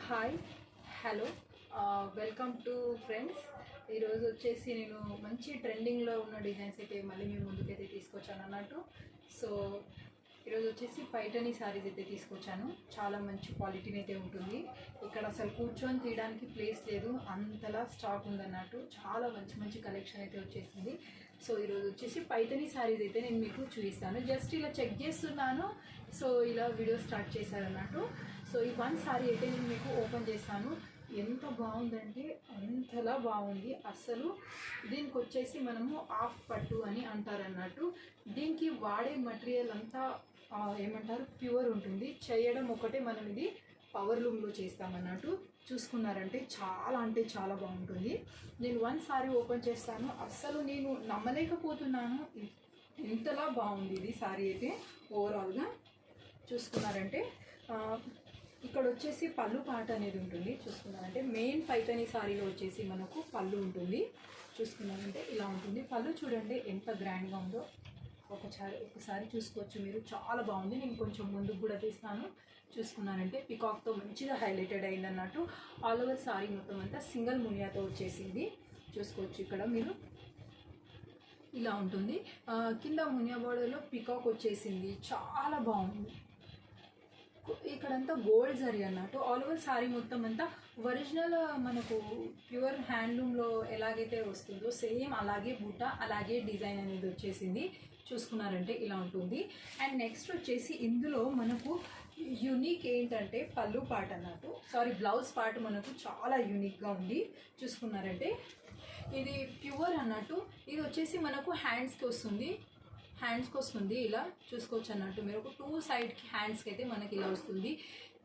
Hi hello welcome to friends. ఈరోజు వచ్చేసి నేను మంచి ట్రెండింగ్లో ఉన్న డిజైన్స్ అయితే మళ్ళీ మేము ముందుకైతే తీసుకొచ్చాను అన్నట్టు. సో ఈరోజు వచ్చేసి పైటనీ శారీస్ అయితే తీసుకొచ్చాను. చాలా మంచి క్వాలిటీని అయితే ఉంటుంది. ఇక్కడ అసలు కూర్చొని తీయడానికి ప్లేస్ లేదు, అంతలా స్టాక్ ఉందన్నట్టు. చాలా మంచి మంచి కలెక్షన్ అయితే వచ్చేసింది. సో ఈరోజు వచ్చేసి పైటనీ శారీస్ అయితే నేను మీకు చూపిస్తాను. జస్ట్ ఇలా చెక్ చేస్తున్నాను, సో ఇలా వీడియో స్టార్ట్ చేశారన్నట్టు. సో ఈ వన్ శారీ అయితే నేను మీకు ఓపెన్ చేస్తాను. ఎంత బాగుందంటే అంతలా బాగుంది. అసలు దీనికి వచ్చేసి మనము ఆఫ్ పట్టు అని అంటారన్నట్టు. దీనికి వాడే మటీరియల్ అంతా ఏమంటారు, ప్యూర్ ఉంటుంది. చేయడం ఒకటే మనం ఇది పవర్ లూమ్లో చేస్తామన్నట్టు. చూసుకున్నారంటే చాలా అంటే చాలా బాగుంటుంది. నేను వన్ సారీ ఓపెన్ చేస్తాను, అస్సలు నేను నమ్మలేకపోతున్నాను ఇంతలా బాగుంది ఇది సారీ అయితే. ఓవరాల్గా చూసుకున్నారంటే ఇక్కడ వచ్చేసి పళ్ళు పాట అనేది ఉంటుంది. చూసుకున్నారంటే మెయిన్ పైతనీ సారీలో వచ్చేసి మనకు పళ్ళు ఉంటుంది. చూసుకున్నారంటే ఇలా ఉంటుంది. పళ్ళు చూడండి ఎంత గ్రాండ్గా ఉందో ఒకసారి చూసుకోవచ్చు మీరు. చాలా బాగుంది. నేను కొంచెం ముందుకు కూడా తీస్తాను. చూసుకున్నారంటే పికాక్తో మంచిగా హైలైటెడ్ అయింది అన్నట్టు. ఆల్ ఓవర్ సారీ మొత్తం అంతా సింగిల్ మునియాతో వచ్చేసింది. చూసుకోవచ్చు ఇక్కడ మీరు. ఇలా ఉంటుంది. కింద మునియా బోర్డర్లో పికాక్ వచ్చేసింది. చాలా బాగుంది. ఇక్కడంతా గోల్డ్ జరీ అన్నట్టు. ఆల్ ఓవర్ సారీ మొత్తం అంతా ఒరిజినల్ మనకు ప్యూర్ హ్యాండ్లూమ్లో ఎలాగైతే వస్తుందో సేమ్ అలాగే బూట, అలాగే డిజైన్ అనేది వచ్చేసింది. చూసుకున్నారంటే ఇలా ఉంటుంది. అండ్ నెక్స్ట్ వచ్చేసి ఇందులో మనకు యూనిక్ ఏంటంటే పళ్ళు పార్ట్ అన్నట్టు, బ్లౌజ్ పార్ట్ మనకు చాలా యూనిక్గా ఉంది. చూసుకున్నారంటే ఇది ప్యూర్ అన్నట్టు. ఇది వచ్చేసి మనకు హ్యాండ్స్కి వస్తుంది. ఇలా చూసుకోవచ్చు అన్నట్టు. మీరు ఒక 2 సైడ్కి హ్యాండ్స్కి అయితే మనకి ఇలా వస్తుంది.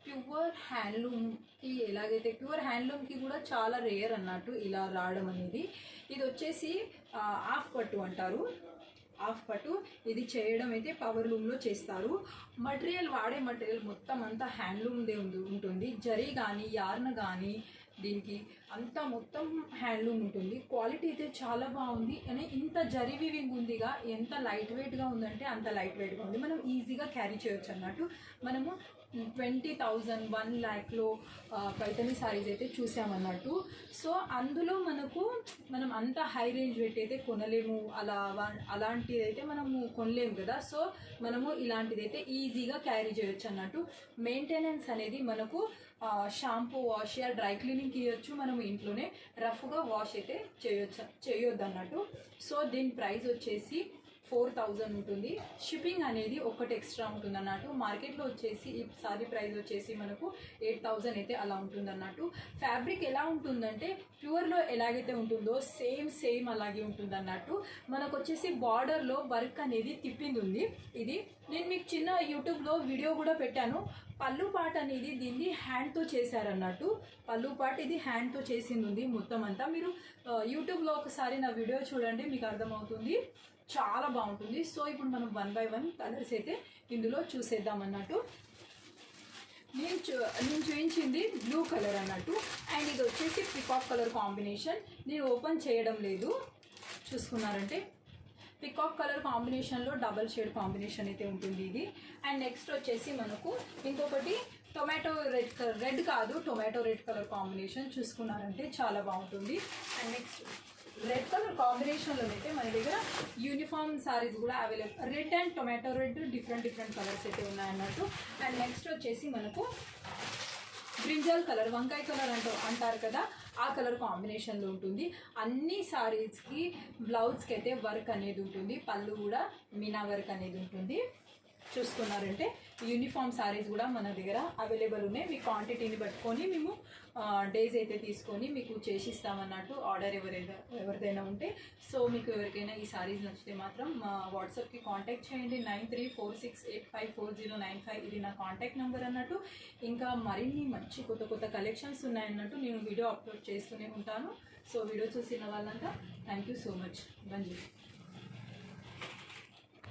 ప్యూర్ హ్యాండ్లూమ్కి ఎలాగైతే ప్యూర్ హ్యాండ్లూమ్కి కూడా చాలా రేర్ అన్నట్టు ఇలా రావడం అనేది. ఇది వచ్చేసి హాఫ్ పట్టు అంటారు. హాఫ్ పట్టు ఇది చేయడం అయితే పవర్ లూమ్లో చేస్తారు. వాడే మటీరియల్ మొత్తం అంతా హ్యాండ్లూమ్దే ఉంటుంది. జరీ కానీ యార్న్ కానీ దీనికి అంతా మొత్తం హ్యాండ్లూమ్ ఉంటుంది. క్వాలిటీ అయితే చాలా బాగుంది. అని ఇంత జరీ వీవింగ్ ఉందిగా, ఎంత లైట్ వెయిట్గా ఉందంటే అంత లైట్ వెయిట్గా ఉంది. మనం ఈజీగా క్యారీ చేయొచ్చు అన్నట్టు. మనము 20,000 1 lakhలో పైతనీ సారీస్ అయితే చూసామన్నట్టు. సో అందులో మనం అంత హై రేంజ్ పెట్టి అయితే కొనలేము. అలాంటిది అయితే మనము కొనలేము కదా. సో మనము ఇలాంటిది అయితే ఈజీగా క్యారీ చేయొచ్చు అన్నట్టు. మెయింటెనెన్స్ అనేది మనకు షాంపూ, వాష్, డ్రై క్లీనింగ్కి ఇవ్వచ్చు. మనం ఇంట్లోనే రఫ్గా వాష్ అయితే చేయొద్దు అన్నట్టు. సో దీని ప్రైస్ వచ్చేసి 4,000 ఉంటుంది. షిప్పింగ్ అనేది ఒకటి ఎక్స్ట్రా ఉంటుంది అన్నట్టు. మార్కెట్లో వచ్చేసి ఈ సారీ ప్రైస్ వచ్చేసి మనకు 8,000 అయితే అలా ఉంటుంది అన్నట్టు. ఫ్యాబ్రిక్ ఎలా ఉంటుందంటే ప్యూర్లో ఎలాగైతే ఉంటుందో సేమ్ అలాగే ఉంటుంది అన్నట్టు. మనకు వచ్చేసి బార్డర్లో వర్క్ అనేది తిప్పింది ఉంది. ఇది నేను మీకు చిన్న యూట్యూబ్లో వీడియో కూడా పెట్టాను. పళ్ళు పాట అనేది దీన్ని హ్యాండ్తో చేశారన్నట్టు. పళ్ళు పాట ఇది హ్యాండ్తో చేసింది ఉంది మొత్తం అంతా. మీరు యూట్యూబ్లో ఒకసారి నా వీడియో చూడండి, మీకు అర్థమవుతుంది. చాలా బాగుంటుంది. సో ఇప్పుడు మనం 1 by 1 కలర్స్ అయితే ఇందులో చూసేద్దాం అన్నట్టు. నేను చూపించింది బ్లూ కలర్ అన్నట్టు. అండ్ ఇది వచ్చేసి పికాక్ కలర్ కాంబినేషన్. నేను ఓపెన్ చేయడం లేదు. చూసుకున్నారంటే పికాక్ కలర్ కాంబినేషన్లో డబల్ షేడ్ కాంబినేషన్ అయితే ఉంటుంది ఇది. అండ్ నెక్స్ట్ వచ్చేసి మనకు ఇంకొకటి టొమాటో రెడ్ కలర్ కాంబినేషన్. చూసుకున్నారంటే చాలా బాగుంటుంది. అండ్ నెక్స్ట్ రెడ్ కలర్ కాంబినేషన్లోనైతే మన దగ్గర యూనిఫామ్ సారీస్ కూడా available. Red and tomato red different colours అయితే ఉన్నాయన్నట్టు. అండ్ నెక్స్ట్ వచ్చేసి మనకు బ్రింజాల్ కలర్, వంకాయ కలర్ అంటారు కదా, ఆ కలర్ కాంబినేషన్లో ఉంటుంది. అన్ని సారీస్కి బ్లౌజ్కి అయితే వర్క్ అనేది ఉంటుంది. పళ్ళు కూడా మీనా వర్క్ అనేది ఉంటుంది. చూసుకున్నారంటే యూనిఫామ్ సారీస్ కూడా మన దగ్గర అవైలబుల్ ఉన్నాయి. మీ క్వాంటిటీని పట్టుకొని మేము డేస్ అయితే తీసుకొని మీకు చేసిస్తామన్నట్టు. ఆర్డర్ ఎవరిదైనా ఉంటే. సో మీకు ఎవరికైనా ఈ సారీస్ నచ్చితే మాత్రం మా వాట్సాప్కి కాంటాక్ట్ చేయండి. 9346854095 ఇది నా కాంటాక్ట్ నెంబర్ అన్నట్టు. ఇంకా మరిన్ని మంచి కొత్త కలెక్షన్స్ ఉన్నాయన్నట్టు. నేను వీడియో అప్లోడ్ చేస్తూనే ఉంటాను. సో వీడియో చూసిన వాళ్ళంతా thank you so much. Bungee.